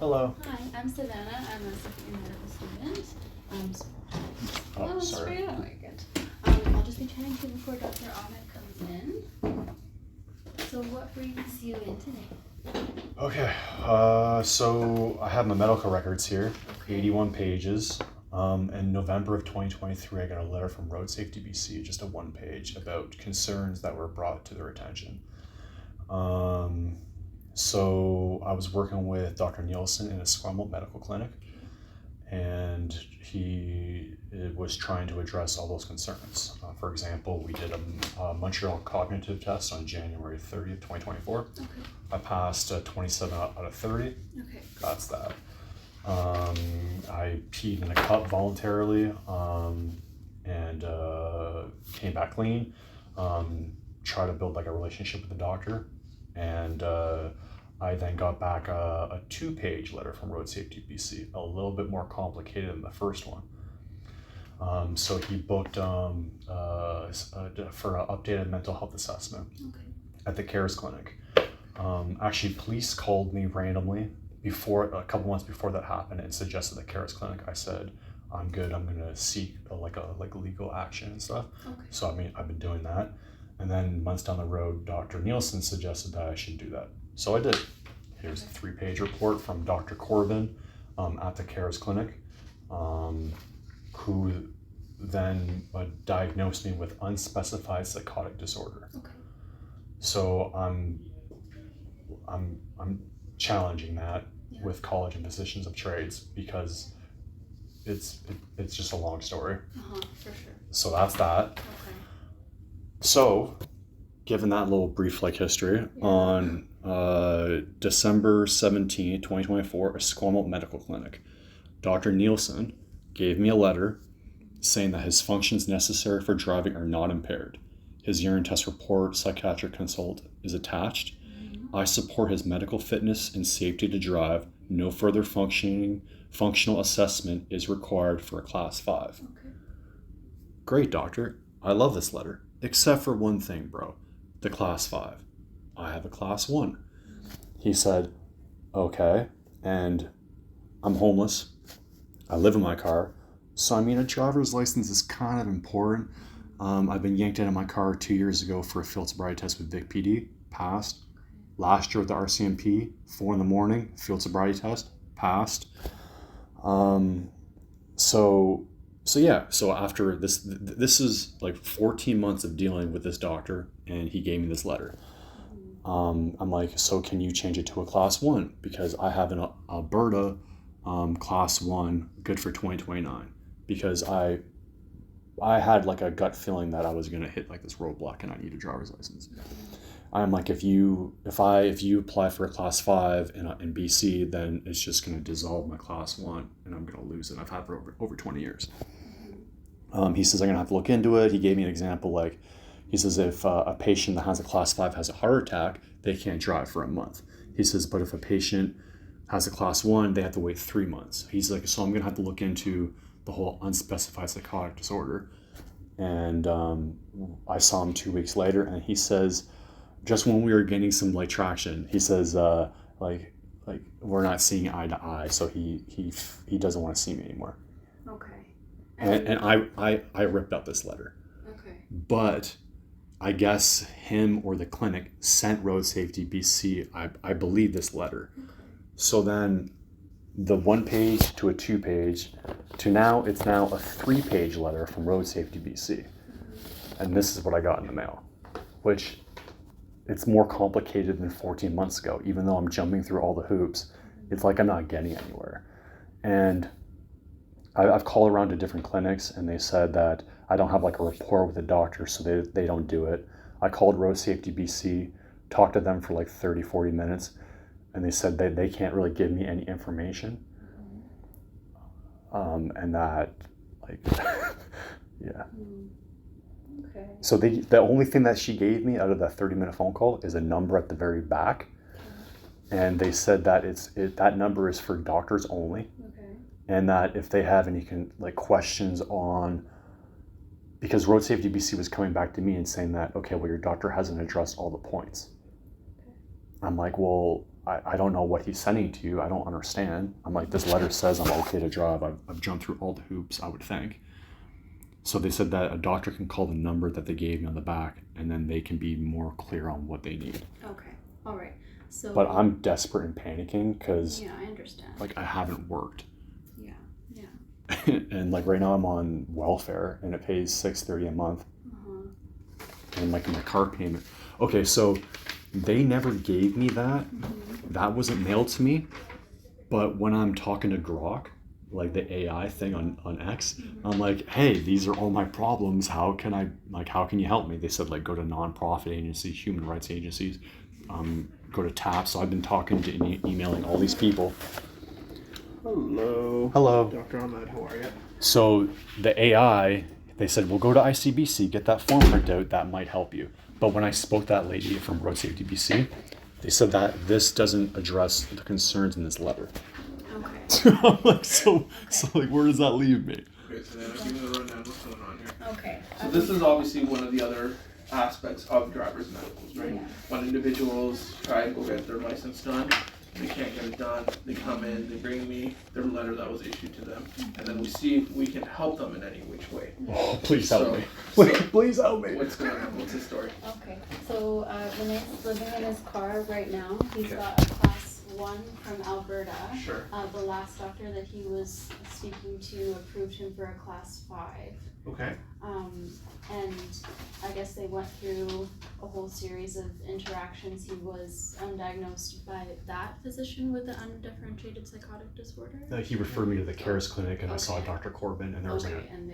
Hello. Hi, I'm Savannah. I'm a second year medical student. Sorry. Oh, you're good. I'll just be chatting to you before Dr. Ahmed comes in. So what brings you in today? Okay, so I have my medical records here, 81 pages. In November of 2023, I got a letter from RoadSafetyBC, just a one page, about concerns that were brought to their attention. So I was working with Dr. Nielsen in a Scrummel medical clinic, and he was trying to address all those concerns. For example, we did a Montreal cognitive test on January 30th, 2024. Okay. I passed 27 out of 30. Okay. That's that. I peed in a cup voluntarily and came back clean. Try to build like a relationship with the doctor, and I then got back a 2-page letter from RoadSafetyBC, a little bit more complicated than the first one. So he booked for an updated mental health assessment at the CARES clinic. Actually, police called me randomly a couple months before that happened and suggested the CARES clinic. I said, I'm good. I'm gonna seek legal action and stuff. Okay. So I've been doing that. And then months down the road, Dr. Nielsen suggested that I should do that. So I did. Here's a 3-page report from Dr. Corbin at the CARES clinic, who then diagnosed me with unspecified psychotic disorder. Okay. So I'm challenging that with college and physicians of trades, because it's just a long story. For sure. So that's that. Okay. So, given that little brief history, on December 17, 2024, a Squamish Medical Clinic, Dr. Nielsen gave me a letter saying that his functions necessary for driving are not impaired. His urine test report, psychiatric consult is attached. I support his medical fitness and safety to drive. No further functional assessment is required for a Class 5. Okay. Great, doctor. I love this letter. Except for one thing, bro. The Class 5. I have a Class 1. He said, okay, and I'm homeless. I live in my car. So, a driver's license is kind of important. I've been yanked out of my car 2 years ago for a field sobriety test with Vic PD. Passed. Last year with the RCMP, 4 a.m, field sobriety test. Passed. So after this is 14 months of dealing with this doctor, and he gave me this letter. I'm like, so can you change it to a Class 1? Because I have an Alberta Class 1 good for 2029. Because I had a gut feeling that I was going to hit this roadblock and I need a driver's license. I'm like, if you apply for a Class 5 in BC, then it's just going to dissolve my Class 1 and I'm going to lose it. I've had it for over 20 years. He says I'm going to have to look into it. He gave me an example, he says if a patient that has a Class 5 has a heart attack, they can't drive for a month. He says, but if a patient has a Class 1, they have to wait 3 months. He's like, so I'm going to have to look into the whole unspecified psychotic disorder. And I saw him 2 weeks later, and he says, just when we were getting some traction, he says we're not seeing eye to eye, so he doesn't want to see me anymore. Okay. And I ripped out this letter. Okay. But I guess him or the clinic sent RoadSafetyBC, I believe, this letter. Okay. So then the 1-page to a 2-page to now it's now a 3-page letter from RoadSafetyBC. And this is what I got in the mail, which it's more complicated than 14 months ago. Even though I'm jumping through all the hoops, it's I'm not getting anywhere. And I've called around to different clinics, and they said that I don't have a rapport with the doctor, so they don't do it. I called RoadSafetyBC, talked to them for 30, 40 minutes, and they said they can't really give me any information. And that, yeah. Okay. So the only thing that she gave me out of that 30-minute phone call is a number at the very back. And they said that that number is for doctors only. Okay. And that if they have any questions on, because RoadSafetyBC was coming back to me and saying that, okay, well, your doctor hasn't addressed all the points. Okay. I'm like, well, I don't know what he's sending to you. I don't understand. I'm like, this letter says I'm okay to drive. I've jumped through all the hoops, I would think. So they said that a doctor can call the number that they gave me on the back, and then they can be more clear on what they need. Okay. All right. So. But I'm desperate and panicking because, yeah, I understand. like, I haven't worked. Yeah. Yeah. And like right now I'm on welfare and it pays $630 a month. And like my car payment. Okay, so they never gave me that. That wasn't mailed to me. But when I'm talking to Grok, like the AI thing on X, I'm like, hey, these are all my problems. How can you help me? They said, like, go to nonprofit agencies, human rights agencies, go to TAP. So I've been talking to emailing all these people. Hello. Hello. Dr. Ahmed, how are you? So the AI, they said, well, go to ICBC, get that form printed out, that might help you. But when I spoke to that lady from RoadSafetyBC, they said that this doesn't address the concerns in this letter. Okay. I'm like, so like, where does that leave me? Okay, so then I'll give you the rundown of what's going on here. Okay. So this is obviously one of the other aspects of driver's medicals, right? Yeah. When individuals try and go get their license done, they can't get it done, they come in, they bring me their letter that was issued to them, and then we see if we can help them in any which way. Oh, please help me. So, Please help me. what's going on? What's the story? Okay. So Renee's living in his car right now. He's Okay. got a class 1 from Alberta. Sure. The last doctor that he was speaking to approved him for a class 5. Okay. And I guess they went through a whole series of interactions. He was undiagnosed by that physician with the undifferentiated psychotic disorder. He referred me to the CARES clinic, and I saw Okay. Dr. Corbin, and there was Okay, like and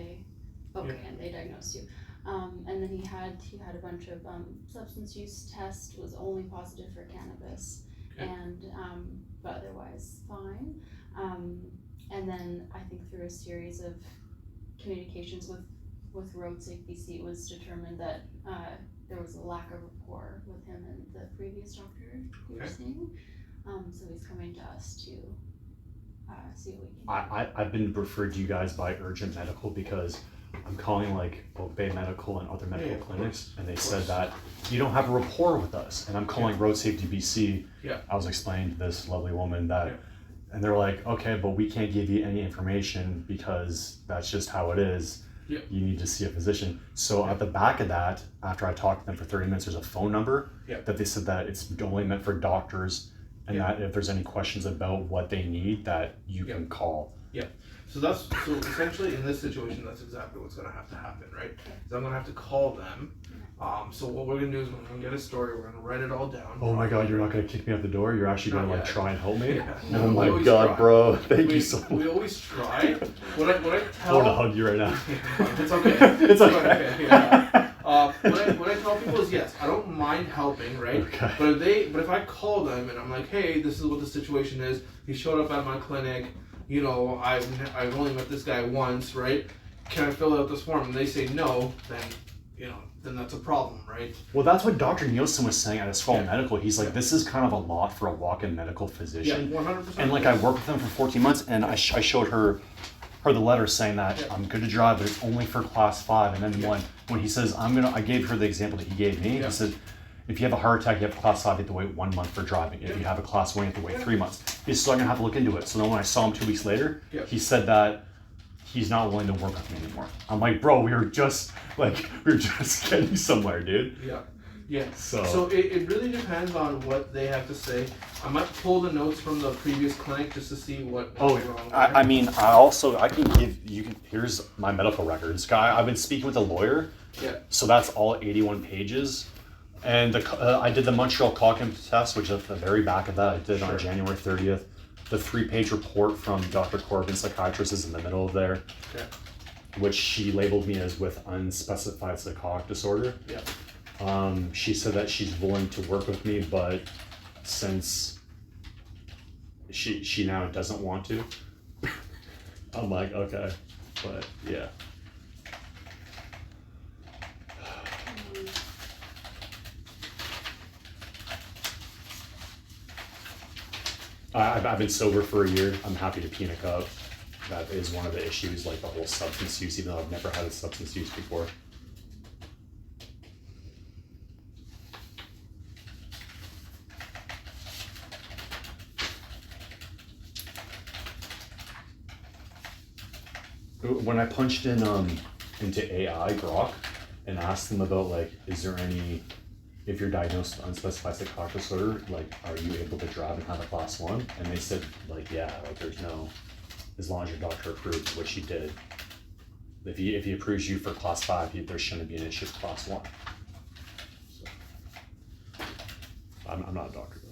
they diagnosed you. And then he had a bunch of substance use tests, was only positive for cannabis, Okay. and but otherwise fine. And then I think through a series of communications with RoadSafetyBC, it was determined that there was a lack of rapport with him and the previous doctor you were Okay. seeing. So he's coming to us to see what we can do. I've been referred to you guys by Urgent Medical because I'm calling like both Bay Medical and other medical Yeah, of clinics, and they course. said that you don't have a rapport with us. And I'm calling RoadSafetyBC. Yeah. I was explaining to this lovely woman that, Yeah. and they're like, okay, but we can't give you any information because that's just how it is. Yeah. You need to see a physician. So at the back of that, after I talked to them for 30 minutes, there's a phone number that they said that it's only meant for doctors, and that if there's any questions about what they need, that you can call. Yeah. So essentially in this situation, that's exactly what's gonna have to happen, right? So I'm gonna have to call them. So what we're gonna do is we're gonna get a story, we're gonna write it all down. Oh my God, you're not gonna kick me out the door? You're actually gonna Not like yet. try and help me? Yeah. Oh We my always God, try. bro. Thank you so We much. always try. What I I tell want to hug you right now. It's okay. It's okay. Yeah. What I tell people is yes, I don't mind helping, right? Okay. But if I call them and I'm like, hey, this is what the situation is. He showed up at my clinic. You know, I've only met this guy once, right? Can I fill out this form? And they say no, then that's a problem, right? Well, that's what Dr. Nielsen was saying at his fall Yeah. medical. He's like, this is kind of a lot for a walk-in medical Yeah, physician. 100%. And like I worked with him for 14 months, and I showed her the letter saying that I'm good to drive, but it's only for class 5. And then when he says I gave her the example that he gave me. Yeah. He said, if you have a heart attack, you have class 5, you have to wait 1 month for driving. If you have a class 1, you have to wait 3 months. He's still gonna have to look into it. So then when I saw him 2 weeks later, he said that he's not willing to work with me anymore. I'm like, bro, we were just getting somewhere, dude. Yeah. Yeah. So it really depends on what they have to say. I might pull the notes from the previous clinic just to see what's wrong. I mean, I can give you. Here's my medical records. I've been speaking with a lawyer. Yeah. So that's all 81 pages. And I did the Montreal Cognitive test, which is at the very back of that. I did on January 30th. The 3-page report from Dr. Corbin, psychiatrist, is in the middle of there, which she labeled me as with unspecified psychotic disorder. Yeah. She said that she's willing to work with me, but since she now doesn't want to, I'm like, okay, but yeah. I've been sober for a year. I'm happy to pee in a cup. That is one of the issues, like the whole substance use, even though I've never had a substance use before. when I punched in into AI Grok and asked them about like, is there any, if you're diagnosed with unspecified psychotic disorder, like, are you able to drive and have a class 1? And they said like, yeah, like there's no, as long as your doctor approves, which he did. If he approves you for class 5, there shouldn't be an issue with class 1. So, I'm not a doctor though.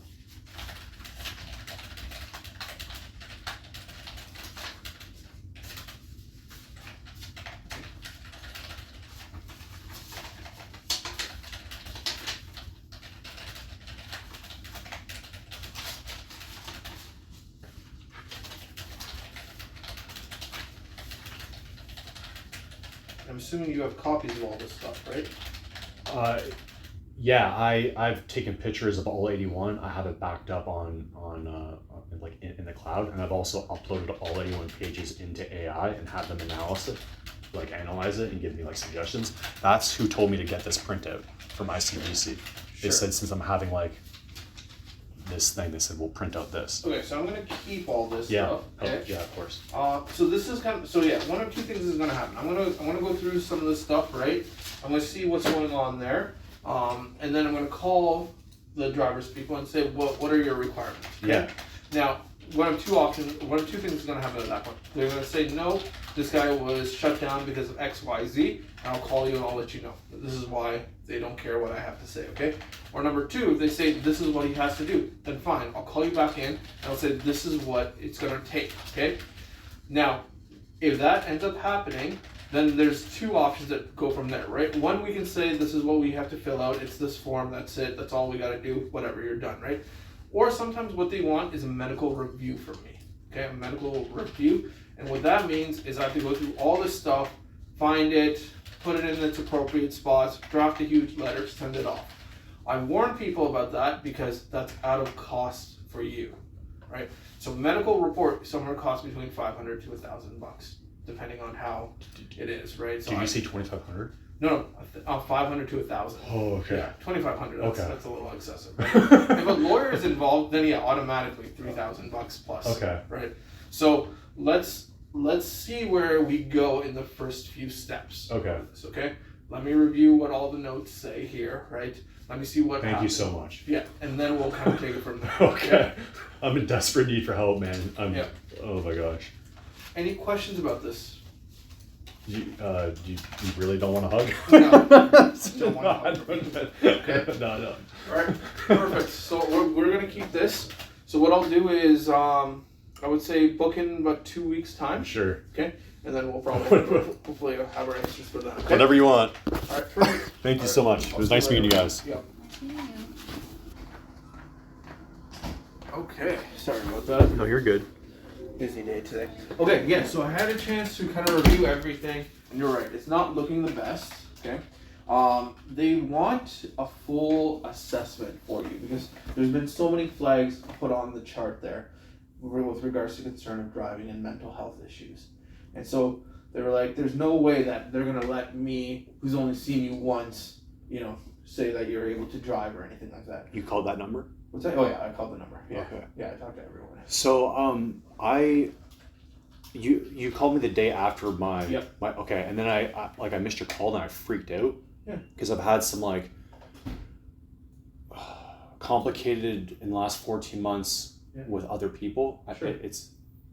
I'm assuming you have copies of all this stuff, right? Yeah, I've taken pictures of all 81. I have it backed up on like in the cloud, and I've also uploaded all 81 pages into AI and had them analyze it and give me like suggestions. That's who told me to get this printout from ICBC. They said since I'm having like this thing, they said we'll print out this. Okay, so I'm gonna keep all this stuff. Okay. Yeah, of course. So this is kind of, so yeah, one of two things is gonna happen. I'm gonna go through some of this stuff, right? I'm gonna see what's going on there, and then I'm gonna call the driver's people and say, what are your requirements? Okay? Yeah. Now, one of two things is gonna happen at that point. They're gonna say, no, this guy was shut down because of X, Y, Z, and I'll call you and I'll let you know. This is why they don't care what I have to say, okay? Or number two, if they say this is what he has to do, then fine, I'll call you back in and I'll say this is what it's gonna take, okay? Now, if that ends up happening, then there's two options that go from there, right? One, we can say this is what we have to fill out, it's this form, that's it, that's all we gotta do, whatever, you're done, right? Or sometimes what they want is a medical review from me, okay? A medical review, and what that means is I have to go through all this stuff, find it, put it in its appropriate spots, draft a huge letter, send it off. I warn people about that because that's out of cost for you, right? So medical report somewhere costs between $500 to $1,000, depending on how it is, right? So Did you say 2,500? No, 500 to 1,000. Oh, okay. Yeah, 2,500. That's a little excessive. Right? If a lawyer is involved, then yeah, automatically $3,000 plus. Okay. Right. So let's see where we go in the first few steps. Okay. Okay. Let me review what all the notes say here. Right. Let me see what. Thank you so much. Yeah, and then we'll kind of take it from there. Okay. I'm in desperate need for help, man. Yeah. Oh my gosh. Any questions about this? You really don't want to hug? No. Don't want to hug. Okay. No. All right. Perfect. So we're gonna keep this. So what I'll do is I would say book in about 2 weeks time. Sure. Okay. And then we'll probably hopefully have our answers for that. Okay? Whatever you want. All right. Perfect. Thank you so much. It was nice meeting you guys. Yeah. Okay. Sorry about that. No, you're good. Busy day today. Okay, yeah, so I had a chance to kind of review everything, and you're right, it's not looking the best, okay? They want a full assessment for you because there's been so many flags put on the chart there with regards to concern of driving and mental health issues. And so they were like, there's no way that they're going to let me, who's only seen you once, say that you're able to drive or anything like that. You called that number? What's that? Oh yeah, I called the number. Yeah, okay. Yeah, I talked to everyone. So you called me the day after my okay, and then I missed your call and I freaked out. Yeah. Because I've had some like complicated in the last 14 months with other people. Sure.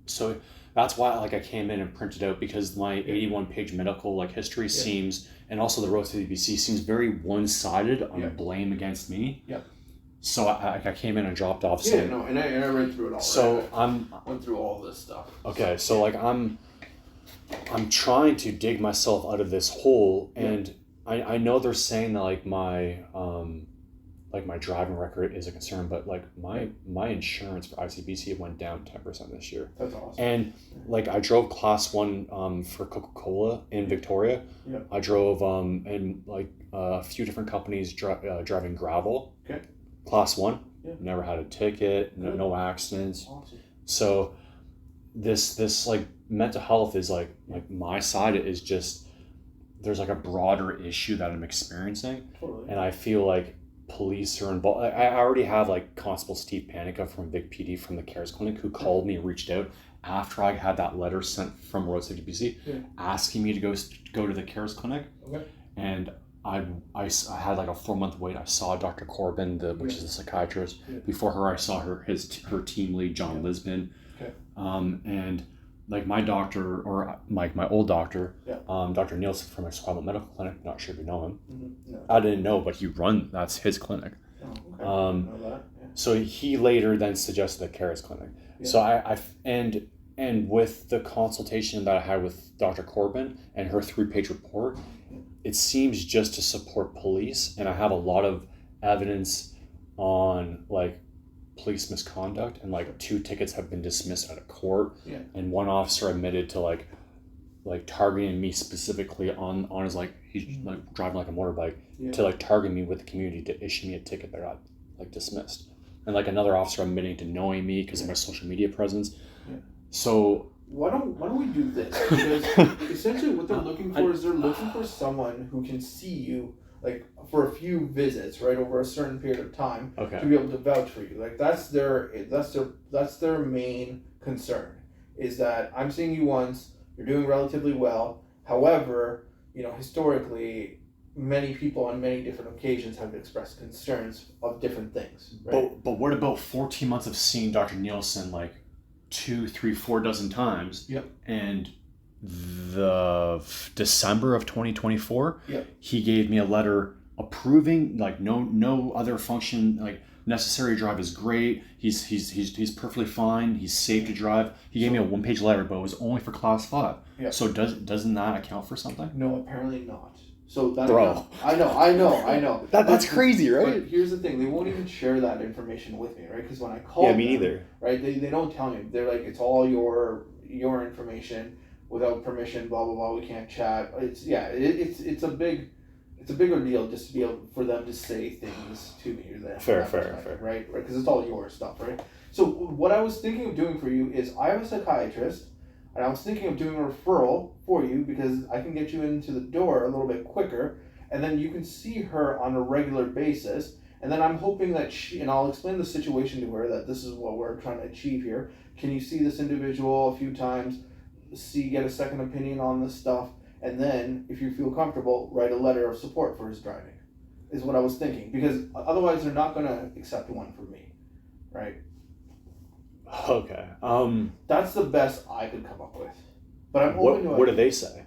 So that's why I came in and printed out because my 81-page medical history seems, and also the RoadSafetyBC seems very one-sided on blame against me. Yep. So I came in and dropped off. Yeah, no, and I read through it all. So right? I went through all this stuff. Okay, so I'm trying to dig myself out of this hole, and I know they're saying that my driving record is a concern, but my insurance for ICBC went down 10% this year. That's awesome. And I drove class 1 for Coca-Cola in Victoria. Yeah. I drove in a few different companies driving gravel. Okay. Class 1. Yeah. Never had a ticket. No accidents. Awesome. So this mental health is my side is just there's a broader issue that I'm experiencing. Totally. And I feel police are involved. I already have like Constable Steve Panica from Vic PD from the CARES clinic who called me and reached out after I had that letter sent from Road Safety BC asking me to go to the CARES clinic. Okay. And I had like a 4-month wait. I saw Dr. Corbin, which is a psychiatrist. Before her, I saw her team lead, John Lisbon. Okay. And like my doctor, or my old doctor, Dr. Nielsen from Esquimalt Medical Clinic. Not sure if you know him. No. I didn't know, but that's his clinic. Oh, okay. I know that. Yeah. So he later then suggested the CARES clinic. Yeah. So and with the consultation that I had with Dr. Corbin and her 3-page report, it seems just to support police, and I have a lot of evidence on like police misconduct, and like 2 tickets have been dismissed out of court, and 1 officer admitted to like targeting me specifically on his like he's like driving like a motorbike to like target me with the community to issue me a ticket that got like dismissed, and like another officer admitting to knowing me because of my social media presence. So why don't we do this? Because essentially what they're looking for is they're looking for someone who can see you like for a few visits, right, over a certain period of time to be able to vouch for you. Like that's their main concern, is that I'm seeing you once, you're doing relatively well. However, historically many people on many different occasions have expressed concerns of different things. Right? But what about 14 months of seeing Dr. Nielsen like 2, 3, 4 dozen times? And the December of 2024, he gave me a letter approving like no other function like necessary drive is great. He's perfectly fine. He's safe to drive. He gave me a 1-page letter, but it was only for class 5. So doesn't that account for something? No, apparently not. So that Bro, I know. That's crazy, right? But here's the thing: they won't even share that information with me, right? Because when I call me neither. Right? They don't tell me. They're like, it's all your information without permission. Blah blah blah. We can't chat. It's a bigger deal just to be able for them to say things to me. Fair. Right? Because it's all your stuff, right? So what I was thinking of doing for you is I have a psychiatrist. And I was thinking of doing a referral for you because I can get you into the door a little bit quicker, and then you can see her on a regular basis. And then I'm hoping that and I'll explain the situation to her, that this is what we're trying to achieve here. Can you see this individual a few times, get a second opinion on this stuff, and then, if you feel comfortable, write a letter of support for his driving, is what I was thinking. Because otherwise they're not going to accept one from me, right? Okay. That's the best I could come up with. But I'm open to it. What do they say?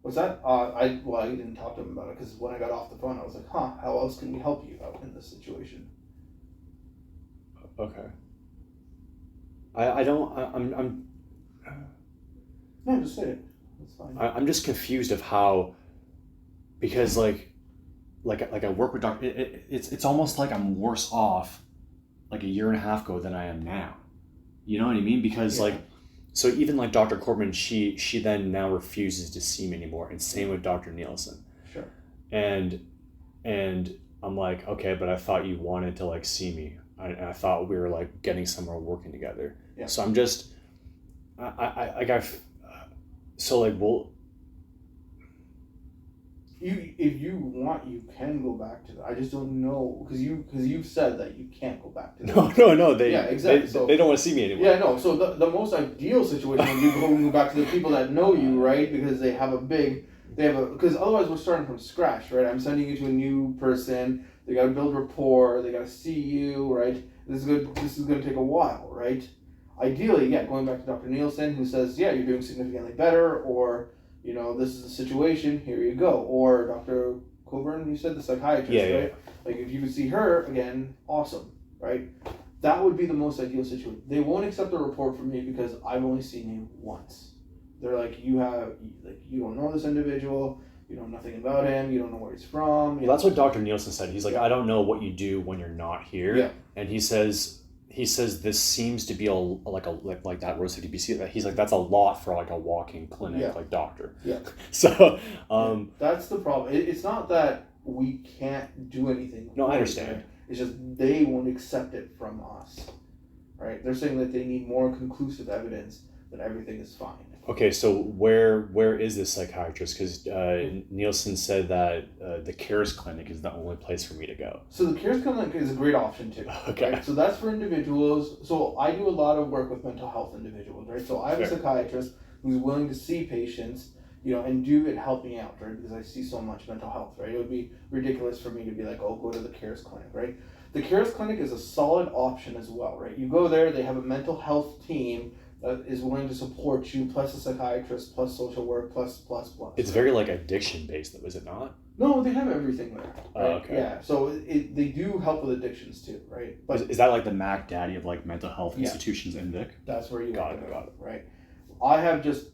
What's that? I didn't talk to them about it because when I got off the phone, I was like, how else can we help you out in this situation? Okay. I'm No, just say it. That's fine. I'm just confused of how, because like I work with doctor. It's almost like I'm worse off like a year and a half ago than I am now. You know what I mean? Because so even like Dr. Corbin, she then now refuses to see me anymore, and same with Dr. Nielsen. Sure. And I'm like, okay, but I thought you wanted to like see me. I thought we were like getting somewhere, working together. Yeah. So I'm just, so like we'll. If you want, you can go back to that. I just don't know because you've said that you can't go back to that. No. Exactly. They don't want to see me anymore. Yeah, no. So the most ideal situation would be going back to the people that know you, right? Because because otherwise we're starting from scratch, right? I'm sending you to a new person. They got to build rapport. They got to see you, right? This is going to take a while, right? Ideally, going back to Dr. Nielsen, who says, you're doing significantly better, or this is the situation, here you go. Or Dr. Coburn, you said, the psychiatrist, right? Yeah. Like, if you could see her again, awesome, right? That would be the most ideal situation. They won't accept a report from me because I've only seen you once. They're like, you don't know this individual, you know nothing about him, you don't know where he's from. Well, that's what Dr. Nielsen said. He's like, I don't know what you do when you're not here. Yeah. And he says this seems to be like that RoadSafetyBC. That he's like, that's a lot for like a walk-in clinic like doctor. Yeah. So that's the problem. It's not that we can't do anything. No, I understand. Right? It's just they won't accept it from us. Right? They're saying that they need more conclusive evidence that everything is fine. Okay, so where is this psychiatrist? Because Nielsen said that the CARES clinic is the only place for me to go. So the CARES clinic is a great option too. Okay. Right? So that's for individuals. So I do a lot of work with mental health individuals, right? So I have a psychiatrist who's willing to see patients, and do and help me out, right? Because I see so much mental health, right? It would be ridiculous for me to be like, oh, go to the CARES clinic, right? The CARES clinic is a solid option as well, right? You go there, they have a mental health team that is willing to support you, plus a psychiatrist, plus social work, plus. It's very like addiction based, though, is it not? No, they have everything there. Right? Oh, okay. Yeah, so they do help with addictions too, right? But Is that like the Mac Daddy of like mental health institutions in Vic? that's where you got want it, to got go, it. right? I have just,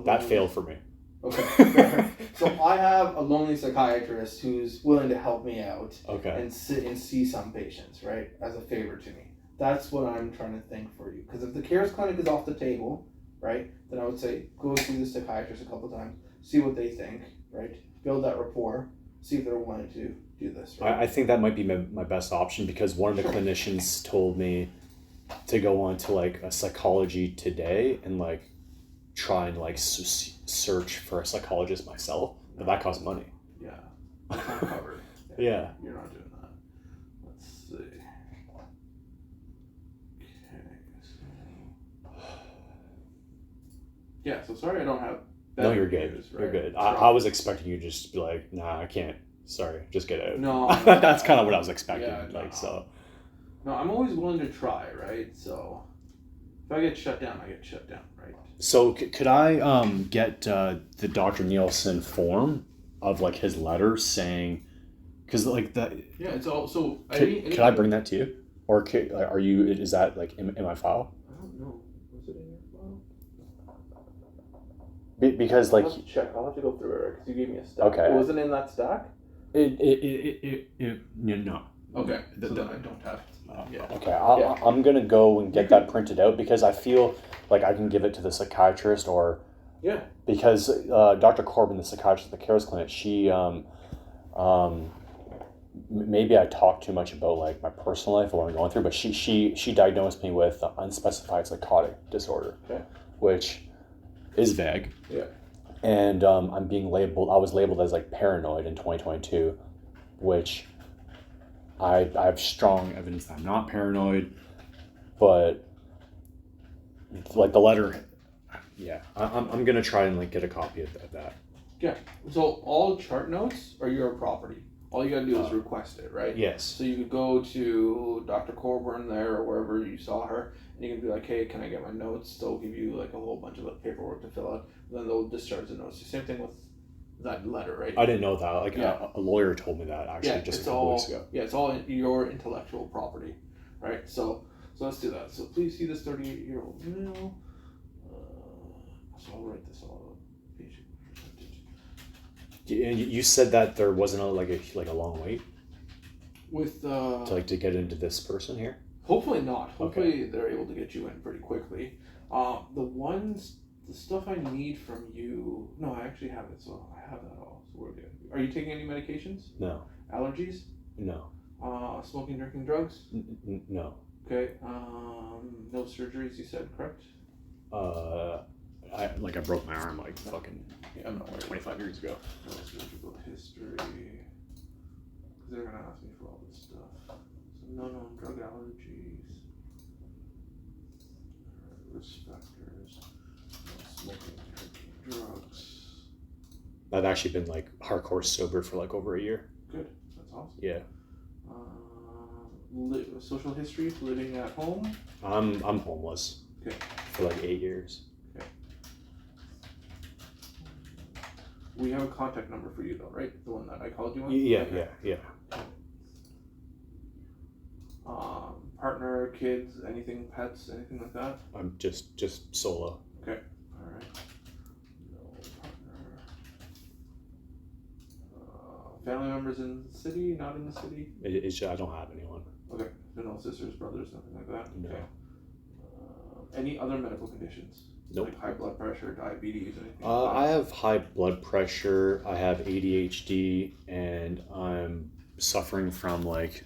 That failed for me. Okay, fair. So I have a lonely psychiatrist who's willing to help me out Okay. and sit and see some patients, right, as a favor to me. That's what I'm trying to think for you. Because if the CARES clinic is off the table, right, then I would say go see the psychiatrist a couple times, see what they think, right, build that rapport, see if they're willing to do this. Right? I think that might be my best option because one of the clinicians told me to go on to like a Psychology Today and like try and like search for a psychologist myself, but that costs money. Yeah, it's not covered. Yeah. You're not doing that. Let's see. Okay. Yeah, so sorry I don't have No, you're good. news, right? You're good. So, I was expecting you to just be like, nah, I can't. Sorry, just get out. No. That's kind of what I was expecting. Yeah, So. No, I'm always willing to try, right? So if I get shut down, I get shut down, right? So could I get the Dr. Nielsen form of like his letter saying, because like that. Yeah, it's all so. Could I bring that to you, or are you? Is that like in my file? I don't know. Was it in your file? Because like. I'll have to check. I'll have to go through it because you gave me a stack. Okay. It wasn't in that stack. No. Okay. So then I don't have it. Yeah. Okay, I'm gonna go and get that printed out because I feel like I can give it to the psychiatrist or because Dr. Corbin, the psychiatrist at the CARES clinic, she maybe I talked too much about like my personal life or what I'm going through, but she diagnosed me with unspecified psychotic disorder, which is vague. Yeah. And I was labeled as like paranoid in 2022, which I have strong evidence that I'm not paranoid, but like the letter, I'm gonna try and like get a copy of that. Yeah. So all chart notes are your property. All you gotta do is request it, right? Yes. So you could go to Dr. Coburn there or wherever you saw her, and you can be like, hey, can I get my notes? They'll give you like a whole bunch of like paperwork to fill out. And then they'll discharge the notes. Same thing with that letter, right? I didn't know that. Like a lawyer told me that actually just a couple weeks ago. Yeah, it's all your intellectual property, right? So let's do that. So please see this 38-year-old male. So I'll write this all out. You said that there wasn't a long wait With to get into this person here. Hopefully not. Hopefully they're able to get you in pretty quickly. The stuff I need from you. No, I actually have it, so I have that all. So we're good. Are you taking any medications? No. Allergies? No. Smoking, drinking, drugs? No. Okay. No surgeries. You said, correct? I broke my arm like fucking 25 years ago. No surgical history. Because they're gonna ask me for all this stuff. So no known drug allergies. Risk factors. No smoking, drinking, drugs. I've actually been like hardcore sober for like over a year. Good. That's awesome. Yeah. Social history, living at home. I'm homeless. Okay. For like 8 years. We have a contact number for you though, right? The one that I called you on? Yeah. Partner, kids, anything, pets, anything like that? I'm just solo. Okay. Alright. No partner. Family members in the city, not in the city? I don't have anyone. Okay. So no sisters, brothers, nothing like that? No. Okay. Any other medical conditions? Nope. Like high blood pressure, diabetes, anything? I have high blood pressure. I have ADHD, and I'm suffering from like